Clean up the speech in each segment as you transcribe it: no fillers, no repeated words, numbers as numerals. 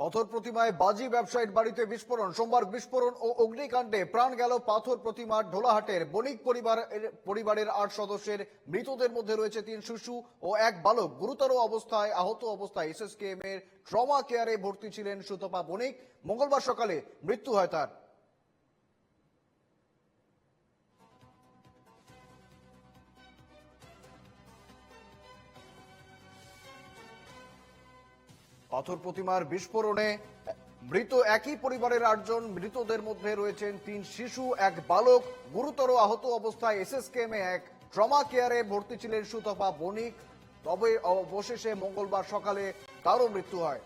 পাথর প্রতিমায় বাজি ব্যবসায়ীর বাড়িতে বিস্ফোরণ। সোমবার বিস্ফোরণ ও অগ্নিকাণ্ডে প্রাণ গেল পাথর প্রতিমার ঢোলাহাটের বণিক পরিবারের ৮ সদস্যের। মৃতদের মধ্যে রয়েছে ৩ শিশু ও ১ বালক। গুরুতর অবস্থায় আহত অবস্থায় এসএসকেএম এর ট্রমা কেয়ারে ভর্তি ছিলেন সুতপা বণিক। মঙ্গলবার সকালে মৃত্যু হয় তার। পাথর প্রতিমার বিস্ফোরণে মৃত একই পরিবারের ৮ জন। মৃতদের মধ্যে রয়েছেন ৩ শিশু, ১ বালক। গুরুতর আহত অবস্থায় এসএসকেএম এ এক ট্রমা কেয়ারে ভর্তি ছিলেন সুতপা বণিক। তবে অবশেষে মঙ্গলবার সকালে তারও মৃত্যু হয়।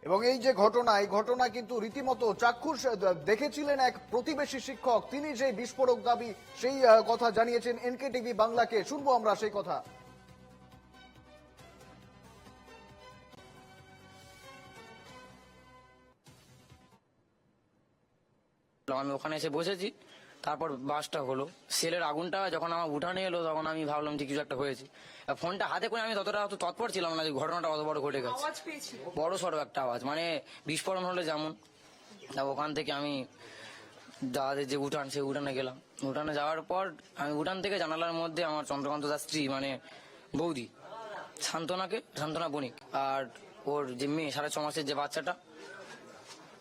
এবং এই যে ঘটনা, এই ঘটনা কিন্তু রীতিমতো চাক্ষুষ দেখেছিলেন এক প্রতিবেশী শিক্ষক। তিনি যে বিস্ফোরক দাবি সেই কথা জানিয়েছেন এনকেটিভি বাংলাকে। শুনবো আমরা সেই কথা। আমি ওখানে এসে বসেছি, তারপর বাসটা হলো। সেলের আগুনটা যখন আমার উঠানে এলো তখন আমি ভাবলাম যে কিছু একটা হয়েছে। ফোনটা হাতে করে আমি ততটা অত তৎপর ছিলাম না যে ঘটনাটা অত বড় ঘটে গেছে। বড় সড়ো একটা আওয়াজ, মানে বিস্ফোরণ হলে যেমন। ওখান থেকে আমি দাদাদের যে উঠান, সেই উঠানে গেলাম। উঠানে যাওয়ার পর আমি উঠান থেকে জানালার মধ্যে আমার চন্দ্রকান্ত দাস স্ত্রী, মানে বৌদি সান্ত্বনা বণিক, আর ওর যে মেয়ে 6.5 মাসের যে বাচ্চাটা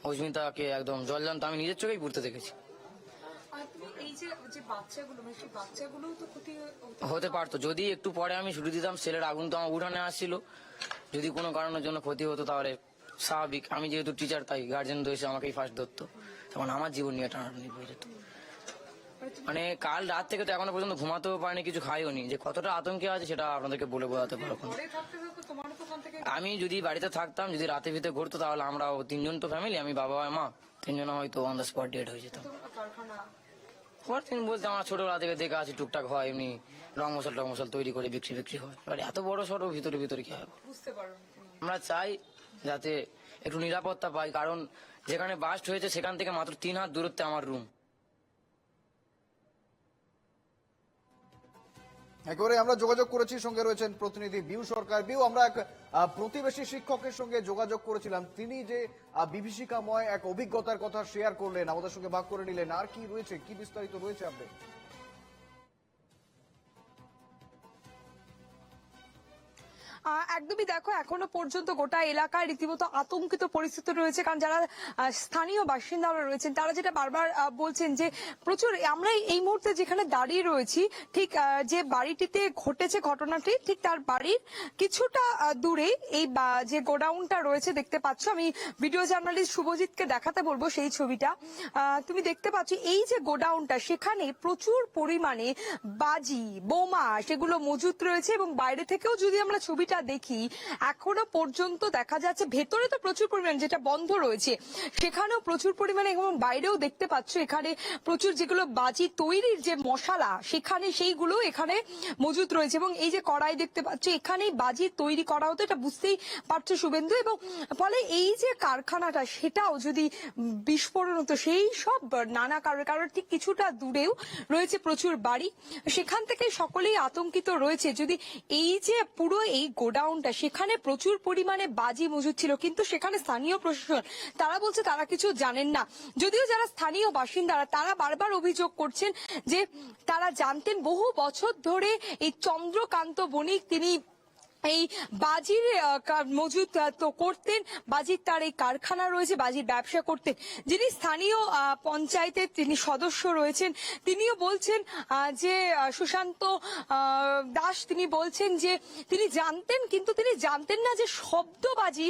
অস্মিতাকে একদম জলজান্ত আমি নিজের চোখেই পড়তে দেখেছি। হতে পারতো যদি একটু পরে আমি ছুটি দিতাম। সেলের আগুন তো আমার উঠানে আসছিল, যদি কোনো কারণের জন্য ক্ষতি হতো তাহলে স্বাভাবিক। আমি যেহেতু টিচার, তাই গার্জেন তো এসে আমাকেই ফার্স্ট ধরতো, তখন আমার জীবন নিয়ে টানাটানি হয়ে যেত। মানে কাল রাত থেকে তো এখনো পর্যন্ত ঘুমাতেও পারিনি, কিছু খাইও নি। যে কতটা আতঙ্কে আছে সেটা আপনাদেরকে বলে বোঝাতে পারবো না। আমি যদি বাড়িতে থাকতাম, যদি রাতে ভিতরে ঘুরতো, তাহলে আমরা 3 জন তো ফ্যামিলি, আমি বাবা মা 3 জন হয়তো অন দ্য স্পট ডেড হয়ে যেতাম। বলতে আমার ছোটবেলা থেকে দেখা আছে, টুকটাক হয় এমনি রং মশাল তৈরি করে বিক্রি হয়। এবার এত বড় সড়ো ভিতরে কি হবে। আমরা চাই যাতে একটু নিরাপত্তা পাই, কারণ যেখানে বাস্ট হয়েছে সেখান থেকে মাত্র 3 হাত দূরত্বে আমার রুম। একেবারে আমরা যোগাযোগ করেছি, সঙ্গে রয়েছেন প্রতিনিধি বিউ সরকার। বিউ, আমরা এক প্রতিবেশী শিক্ষকের সঙ্গে যোগাযোগ করেছিলাম। তিনি যে বিভীষিকাময় এক অভিজ্ঞতার কথা শেয়ার করলেন, আমাদের সঙ্গে ভাগ করে নিলেন। আর কি রয়েছে, কি বিস্তারিত রয়েছে আপডেট? একদমই দেখো, এখনো পর্যন্ত গোটা এলাকায় রীতিমতো আতঙ্কিত পরিস্থিতি রয়েছে। কারণ যারা স্থানীয় বাসিন্দারা রয়েছেন তারা যেটা বারবার বলছেন যে প্রচুর, আমরা এই মুহূর্তে যেখানে দাঁড়িয়ে রয়েছি, ঠিক যে বাড়িটিতে ঘটেছে ঘটনাটি, ঠিক তার বাড়ির কিছুটা দূরে এই যে গোডাউনটা রয়েছে দেখতে পাচ্ছ। আমি ভিডিও জার্নালিস্ট শুভজিৎকে দেখাতে বলবো সেই ছবিটা। তুমি দেখতে পাচ্ছ এই যে গোডাউনটা, সেখানে প্রচুর পরিমাণে বাজি বোমা সেগুলো মজুত রয়েছে। এবং বাইরে থেকেও যদি আমরা ছবিটা দেখি, এখনো পর্যন্ত দেখা যাচ্ছে ভেতরে তো প্রচুর পরিমাণে, যেটা বন্ধ রয়েছে সেখানেও প্রচুর পরিমাণে, এবং বাইরেও দেখতে পাচ্ছ এখানে প্রচুর যেগুলো বাজি তৈরির যে মশলা, সেখানে সেইগুলো এখানে মজুত রয়েছে। এবং এই যে কড়াই দেখতে পাচ্ছ, এখানেই বাজি তৈরি করা হতো, এটা বুঝতেই পারছো শুভেন্দু। এবং ফলে এই যে কারখানাটা, সেটাও যদি বিস্ফোরণ হতো, সেই সব নানা কারণ ঠিক কিছুটা দূরেও রয়েছে প্রচুর বাড়ি, সেখান থেকে সকলেই আতঙ্কিত রয়েছে। যদি এই যে পুরো এই গোডাউনটা, সেখানে প্রচুর পরিমাণে বাজি মজুদ ছিল, কিন্তু সেখানে স্থানীয় প্রশাসন তারা বলছে তারা কিছু জানেন না। যদিও যারা স্থানীয় বাসিন্দারা তারা বারবার অভিযোগ করছেন যে তারা জানতেন বহু বছর ধরে এই চন্দ্রকান্ত বণিক, তিনি এই বাজির মজুত তো করতেন, বাজির তার এই কারখানা রয়েছে, বাজির ব্যবসা করতেন। যিনি স্থানীয় পঞ্চায়েতের তিনি সদস্য রয়েছেন, তিনিও বলছেন যে সুশান্ত দাস তিনি বলছেন যে তিনি জানতেন, কিন্তু তিনি জানতেন না যে শব্দবাজি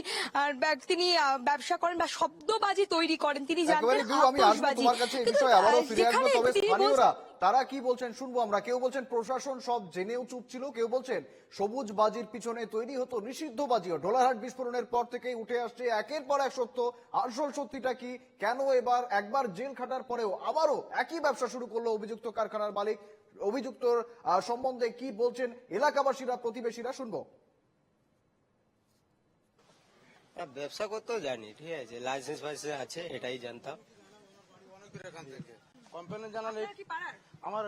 তিনি ব্যবসা করেন বা শব্দবাজি তৈরি করেন। তিনি জানতেন একেবারে বিউ, আমি আসবো আতশবাজি। তোমার কাছে এই কিন্তু বিষয়ে আবারও ফিরে আসবো, যেখানে তবে তিনি স্থানীয়রা বলছেন- তারা কি বলছেন শুনবো আমরা। কেউ বলছেন প্রশাসন সব জেনেও চুপ ছিল, কেউ বলছেন সবুজ বাজির পিছনে তৈরি হতো নিষিদ্ধ বাজিও। ঢোলাহাট বিস্ফোরণের পর থেকেই উঠে আসছে একের পর এক সত্য। আসল সত্যিটা কি, কেন এবার একবার জেল খাটার পরেও আবারও একই ব্যবসা শুরু করলো অভিযুক্ত কারখানার মালিক? অভিযুক্তর সম্বন্ধে কি বলছেন এলাকাবাসীরা, প্রতিবেশীরা, শুনবো। ব্যবসা করতেও জানি, ঠিক আছে, লাইসেন্স ফাইসেন্স আছে, এটাই জানতাম। কমপ্লেন জানালে আমার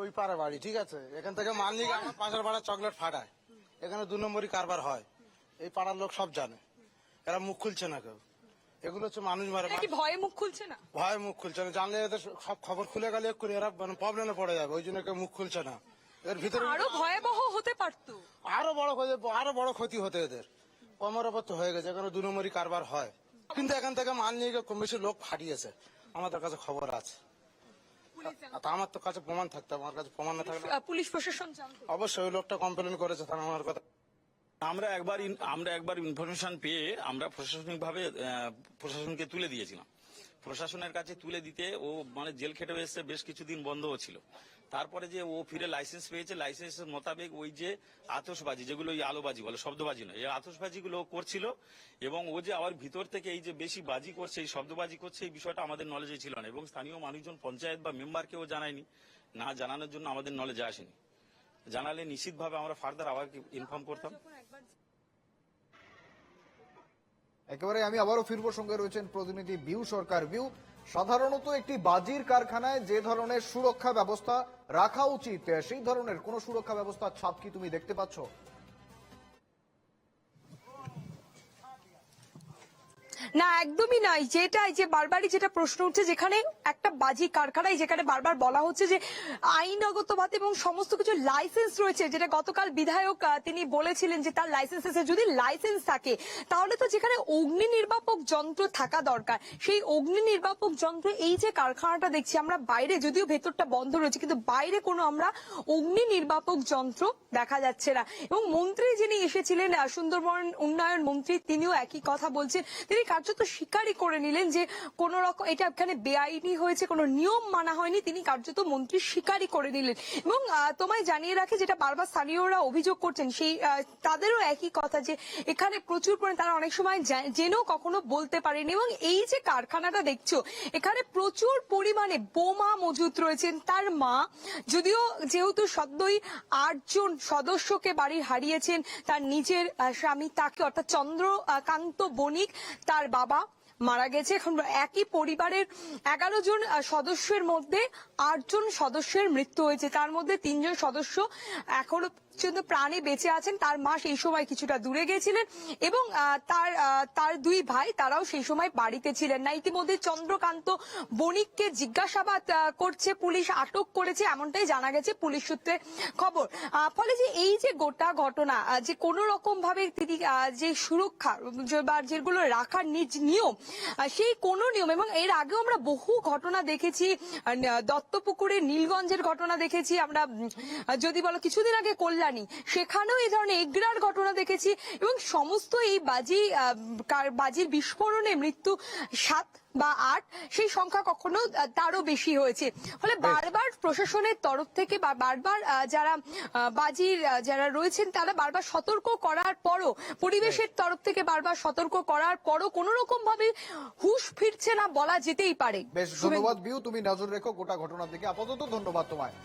ওই পাড়া বাড়ি, ঠিক আছে, এখান থেকে মাল নিয়ে আমার পাশের পাড়া চকলেট ফাটায়, এখানে 2 নম্বরই কারবার হয়। এই পাড়ার লোক সব জানে, এরা মুখ খুলছে না কেউ। এগুলো হচ্ছে মানুষ মারে, কি ভয়ে মুখ খুলছে না? ভয় মুখ খুলছে না। জানলে এদের সব খবর খুলে গেলে এক্ষুনি এরা মানে প্রবলেমে পড়ে যাবে, ওই জন্য কেউ মুখ খুলছে না। এর ভিতরে আরো ভয়াবহ হতে পারতো। আরো বড় ক্ষতি হতো এদের। কমের ওপর তো হয়ে গেছে, এখানে 2 নম্বরই কারবার হয়। কিন্তু এখান থেকে মাল নিয়ে গিয়ে কম বেশি লোক ফাটিয়েছে, আমাদের কাছে খবর আছে। তা আমার তো কাছে প্রমাণ থাকতে, আমার কাছে প্রমাণ না থাকলে পুলিশ প্রশাসন জানতো। অবশ্যই ওই লোকটা কমপ্লেন করেছে, তারা আমার কথা। আমরা একবার ইনফরমেশন পেয়ে আমরা প্রশাসনিকভাবে প্রশাসনকে তুলে দিয়েছিলাম। প্রশাসনের কাছে তুলে দিতে ও মানে জেল খেটে এসেছে, বেশ কিছুদিন বন্ধও ছিল। তারপরে যে ও ফিরে লাইসেন্স পেয়েছে, লাইসেন্সের মোতাবেক ওই যে আতশবাজি, যেগুলো ওই আলোবাজি বলে, শব্দবাজি নয়, এই আতশবাজিগুলো ও করছিল। এবং ও যে আবার ভিতর থেকে এই যে বেশি বাজি করছে, এই শব্দবাজি করছে, এই বিষয়টা আমাদের নলেজে ছিল না। এবং স্থানীয় মানুষজন, পঞ্চায়েত বা মেম্বারকেও জানায়নি, না জানানোর জন্য আমাদের নলেজে আসেনি। জানালে নিশ্চিতভাবে আমরা ফার্দার আবার ইনফর্ম করতাম। একেবারে আমি আবারও ফিরবো, সঙ্গে রয়েছেন প্রতিনিধি বিউ সরকার। বিউ, সাধারণত একটি বাজির কারখানায় যে ধরনের সুরক্ষা ব্যবস্থা রাখা উচিত, সেই ধরনের কোন সুরক্ষা ব্যবস্থার ছাপ কি তুমি দেখতে পাচ্ছ? না, একদমই নয়। যেটা এই যে বারবারই যেটা প্রশ্ন উঠছে, যেখানে একটা বাজি কারখানায় যেখানে বারবার বলা হচ্ছে যে আইনগত ভাবে এবং সমস্ত কিছু লাইসেন্স রয়েছে, যেটা গতকাল বিধায়ক তিনি বলেছিলেন যে তার লাইসেন্স আছে। যদি লাইসেন্স থাকে তাহলে তো যেখানে অগ্নি নির্বাপক যন্ত্র থাকা দরকার, সেই অগ্নি নির্বাপক যন্ত্র, এই যে কারখানাটা দেখছি আমরা বাইরে, যদিও ভেতরটা বন্ধ রয়েছে, কিন্তু বাইরে কোনো আমরা অগ্নি নির্বাপক যন্ত্র দেখা যাচ্ছে না। এবং মন্ত্রী যিনি এসেছিলেন, সুন্দরবন উন্নয়ন মন্ত্রী, তিনিও একই কথা বলছেন। তিনি কার্যত স্বীকারই করে নিলেন যে কোন রকম এটা এখানে বেআইনি হয়েছে, কোনো নিয়ম মানা হয়নি। তিনি কার্যত মন্ত্রী স্বীকারই করে নিলেন। এবং তোমায় জানিয়ে রাখি, যেটা বারবার স্থানীয়রা অভিযোগ করছেন, সেই তাদেরও একই কথা যে এখানে প্রচুর পরিমাণে তারা অনেক সময় জেনেও কখনো বলতে পারেনি। এবং এই যে কারখানাটা দেখছো, এখানে প্রচুর পরিমাণে বোমা মজুত রয়েছেন। তার মা, যদিও যেহেতু সদ্যই 8 জন সদস্যকে বাড়ি হারিয়েছেন, তার নিজের স্বামী, তাকে অর্থাৎ চন্দ্রকান্ত বণিক, তার বাবা মারা গেছে। এখন একই পরিবারের 11 জন সদস্যের মধ্যে 8 জন সদস্যের মৃত্যু হয়েছে। তার মধ্যে 3 জন সদস্য এখনো পর্যন্ত প্রাণে বেঁচে আছেন। তার মা সেই সময় কিছুটা দূরে গেছিলেন এবং তার 2 ভাই, তারাও সেই সময় বাড়িতে ছিলেন না। ইতিমধ্যে চন্দ্রকান্ত বণিককে জিজ্ঞাসাবাদ করছে পুলিশ, আটক করেছে, এমনটাই জানা গেছে পুলিশ সূত্রে খবর। ফলে যে এই যে গোটা ঘটনা, যে কোন রকম ভাবে তিনি যে সুরক্ষা বা যেগুলো রাখার নিয়ম, সেই কোন নিয়ম, এবং এর আগেও আমরা বহু ঘটনা দেখেছি, দত্তপুকুরে নীলগঞ্জের ঘটনা দেখেছি আমরা, যদি বলো কিছুদিন আগে কল্যাণী, সেখানেও এই ধরনের এগরার ঘটনা দেখেছি। এবং সমস্ত এই বাজির বিস্ফোরণে মৃত্যু 7 বা 8, সেই সংখ্যা কখনো তারও বেশি হয়েছে। ফলে বারবার প্রশাসনের তরফ থেকে বা বারবার যারা বাজির যারা রয়েছেন, তারা বারবার সতর্ক করার পরও, পরিবেশের তরফ থেকে বারবার সতর্ক করার পরও কোন রকম ভাবে হুঁশ ফিরছে না বলা যেতেই পারে। বেশ, ধন্যবাদ বিউ, তুমি নজর রেখো গোটা ঘটনার দিকে। আপাতত ধন্যবাদ তোমায়।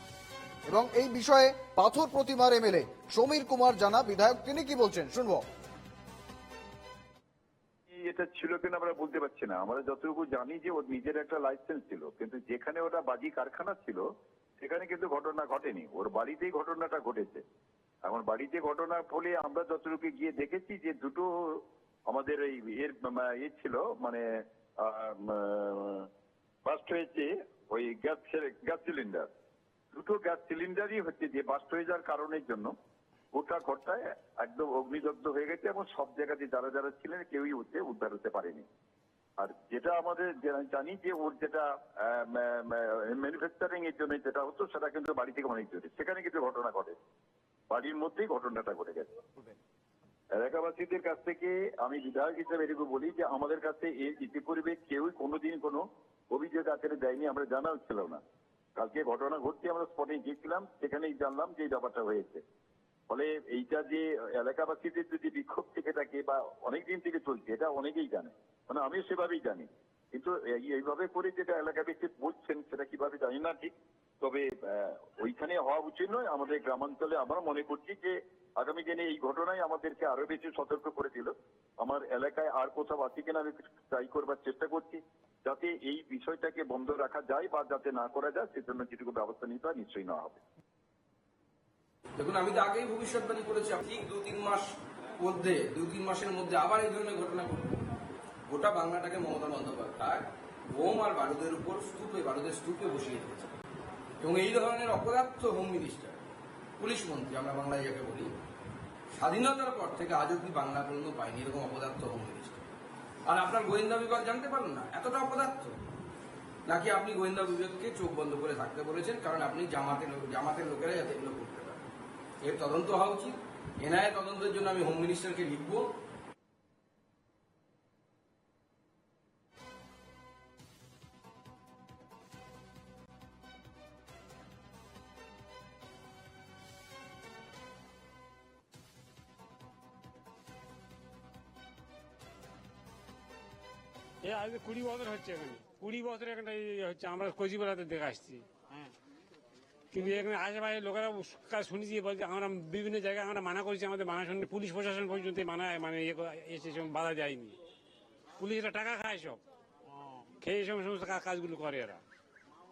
এবং এই বিষয়ে পাথর প্রতিমার এমএলএ সমীর কুমার জানা, বিধায়ক, তিনি কি বলছেন শুনবো। এটা ছিল কিনা আমরা বলতে পারছি না। আমরা যতটুকু জানি যে ওর নিজের একটা লাইসেন্স ছিল, কিন্তু যেখানে ওটা বাজি কারখানা ছিল সেখানে কিন্তু ঘটনা ঘটেনি, ওর বাড়িতেই ঘটনাটা ঘটেছে। এখন বাড়িতে ঘটনার ফলে আমরা যতটুকু গিয়ে দেখেছি যে দুটো আমাদের এই এর ছিল, মানে বাস্ট হয়েছে ওই গ্যাস সিলিন্ডার, দুটো গ্যাস সিলিন্ডারই হচ্ছে যে বাস্ট হয়ে যাওয়ার কারণের জন্য গোটা ঘরটায় একদম অগ্নিদগ্ধ হয়ে গেছে এবং সব জায়গাতে যারা যারা ছিলেন কেউই উদ্ধার হতে পারেনি। আর যেটা আমাদের জানি যে ওর যেটা ম্যানুফ্যাকচারিং এর জন্য যেটা হতো সেটা কিন্তু বাড়ি থেকে অনেক দূরে, সেখানে কিছু ঘটনা ঘটে, বাড়ির মধ্যেই ঘটনাটা ঘটে গেছে। এলাকাবাসীদের কাছ থেকে আমি বিধায়ক হিসেবে এটুকু বলি যে আমাদের কাছে এর ইতিপূর্বে কেউই কোনোদিন কোনো অভিযোগ আকারে দেয়নি, আমরা জানাও ছিল না। কালকে ঘটনা ঘটছে আমরা স্পটে গিয়েছিলাম, সেখানেই জানলাম যে এই ব্যাপারটা হয়েছে। ফলে এইটা যে এলাকাবাসীদের যদি বিক্ষোভ থেকে থাকে বা অনেকদিন থেকে চলছে এটা অনেকেই জানে, মানে আমিও সেভাবেই জানি, কিন্তু এইভাবে করে যেটা এলাকাবাসী বলছেন সেটা কিভাবে জানি না ঠিক। তবে ওইখানে হওয়া উচিত নয়। আমাদের গ্রামাঞ্চলে আমরা মনে করছি যে আগামী দিনে এই ঘটনায় আমাদেরকে আরো বেশি সতর্ক করে দিল। আমার এলাকায় আর কোথাও আছে কিনা আমি ট্রাই করবার চেষ্টা করছি, যাতে এই বিষয়টাকে বন্ধ রাখা যায় বা যাতে না করা যায় সেজন্য যেটুকু ব্যবস্থা নিতে হয় নিশ্চয়ই নেওয়া হবে। দেখুন, আমি তো আগেই ভবিষ্যৎবাণী করেছি, ঠিক 2-3 মাসের মধ্যে আবার এই ধরনের ঘটনা ঘটবে। গোটা বাংলাটাকে মমতা বন্দ্যোপাধ্যায় বোম আর বারুদের উপর বারুদের স্তূপে বসিয়ে দিয়েছে। এবং এই ধরনের অপদার্থ হোম মিনিস্টার, পুলিশ মন্ত্রী আমরা বাংলায় যাকে বলি, স্বাধীনতার পর থেকে আজ অব্দি বাংলা পর্যন্ত পাইনি এরকম অপদার্থ হোম মিনিস্টার। আর আপনার গোয়েন্দা বিভাগ জানতে পারেন না এতটা অপদার্থ? নাকি আপনি গোয়েন্দা বিভাগকে চোখ বন্ধ করে থাকতে বলেছেন কারণ আপনি জামাতের লোকেরা যাতে এগুলো করতে পারে? এর তদন্ত হওয়া উচিত। এনআইএ তদন্তের জন্য আমি হোম মিনিস্টারকে লিখব। এ আজ 20 বছর হচ্ছে, এখানে 20 বছর এখানে হচ্ছে, আমরা কোচিবেলাতে দেখে আসছি। কিন্তু এখানে আশেপাশে লোকেরা শুনেছি বলছে, আমরা বিভিন্ন জায়গায় আমরা মানা করেছি, আমাদের মানা শুনে পুলিশ প্রশাসন পর্যন্ত মানে এসে বাধা যায়নি। পুলিশরা টাকা খায়, সব খেয়ে এই সমস্ত কাজগুলো করে এরা।